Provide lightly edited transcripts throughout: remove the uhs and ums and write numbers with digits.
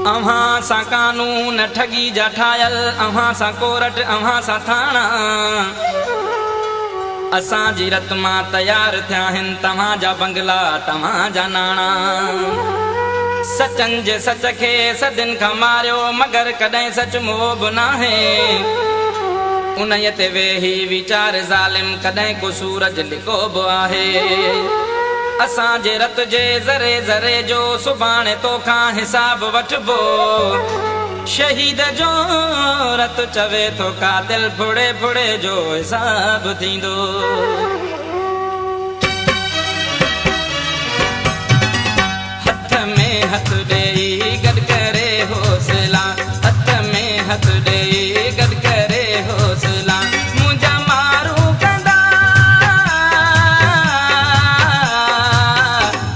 अव्हां सा कानून ठगी जा ठायल, अव्हां सा कोर्ट, अव्हां सा थाना। असां जी रत मां तैयार थिया हिन तव्हां जा बंगला, तव्हां जा नाणा। सचन जे सच खे सदिन खां मारियो, मगर कॾहिं सच मोह नाहे। उन्हीअ ते वेही वीचार ज़ालिम, कॾहिं को सूरज लिको बि आहे। असां जे रत जे ज़रे ज़रे जो सुभाणे तोखां हिसाब वठबो। शहीद जो रत चवे थो कातिल फुड़े फुड़े जो हिसाब थींदो। हथ में हथ ॾेई गॾ करे हौसला, हथ में हथ ॾेई गॾ करे हौसला। मुंहिंजा मारू कंदा,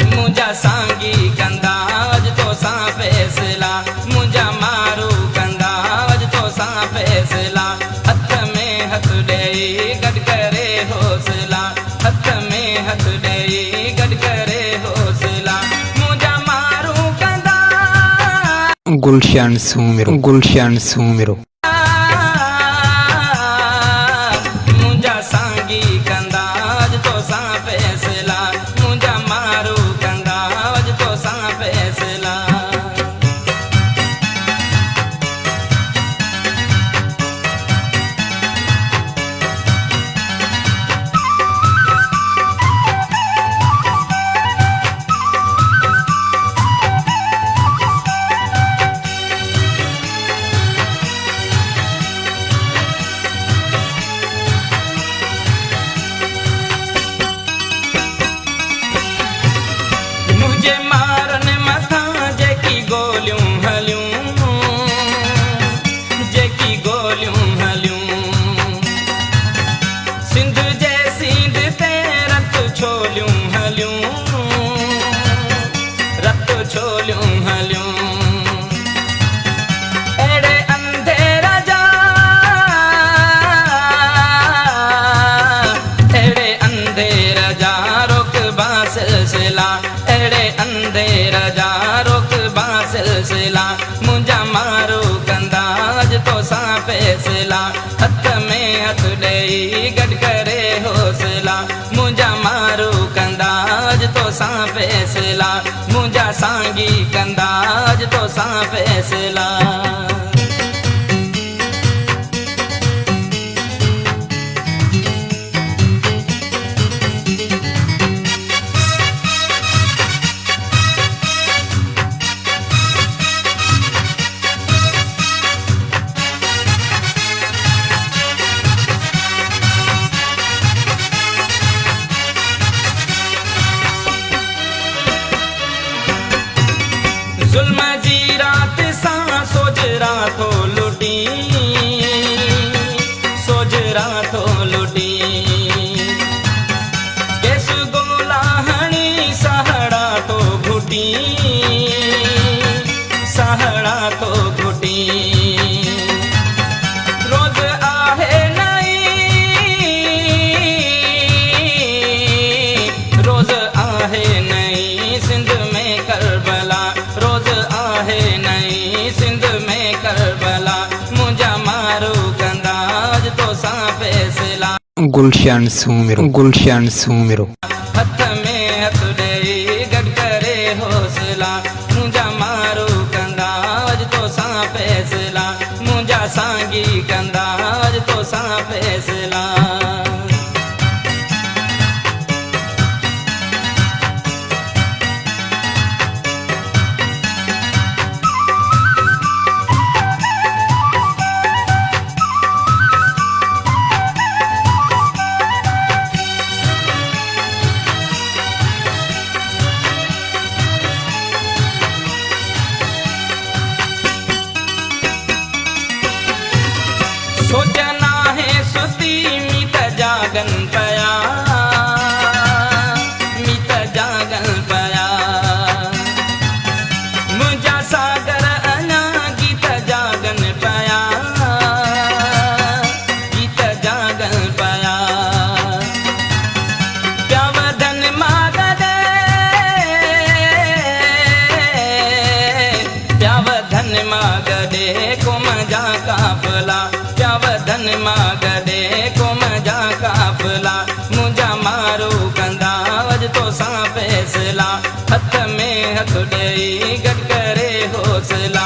मुंहिंजा सांगी कंदा अॼु तोसां फ़ैसिला। मुंहिंजा मारू कंदा अॼु तोसां फ़ैसिला। हथ में हथ ॾेई गॾ करे हौसला, हथ में हथ ॾेई गॾ करे हौसला। मुंहिंजा मारू कंदा। गुलशन सूमिरो, गुलशन सूमिरो। मुंहिंजा सांगी कंदा अॼु तोसां फ़ैसिला। मुंहिंजा मारू कंदा अॼु तोसां फ़ैसिला। मुझे मारन मथां जेकी गोलियूं हलियूं, जेकी गोलियूं हलियूं। सिंध जे सींध ते रत छोलियूं हलियूं, रत छोलियूं हलियूं। अहिड़े अंधेर जा, अहिड़े अंधेर जा रोकबा सिलसिला। अहिड़े अंधेर जा रोकबा सिलसिला। मुंहिंजा मारू कंदा अॼु तोसां फ़ैसिला। हथ में हथ ॾेई गॾ करे हौसला। मुंहिंजा मारू कंदा अॼु तोसां फ़ैसिला। मुंहिंजा सांगी कंदा अॼु तोसां फ़ैसिला। ज़ुल्म जी रात सां सोजरा थो लुटी, सोजरा थो लुटी। केस गोला हणी सहाड़ा थो घुटी, सहाड़ा थो घुटी। रोज़ आहे नई, रोज़ आहे नई सिंध में करबला। रोज़ आहे नई सिंध में करबला। मुंहिंजा मारू कंदा अॼु तोसां फ़ैसिला। गुलशन सूमिरो, गुलशन सूमिरो। हथ में हथ ॾेई गॾ करे हौसला। मुंहिंजा मारू कंदा अॼु तोसां फ़ैसिला। मुंहिंजा सांगी कंदा अॼु तोसां फ़ैसिला। सोचना है सुती मीत जागन पया, मीत जागन पया। मुंहिंजा सागर अञा गीत जागन पया, गीत जागन पया। प्या वधन माग दे, प्या वधन काफ़िला क्या वधन मां गॾे क़ौम जा काफ़िला मुंहिंजा मारो कंदा अॼु तोसां फ़ैसिला हथ में हथ ॾेई गॾु करे हौसला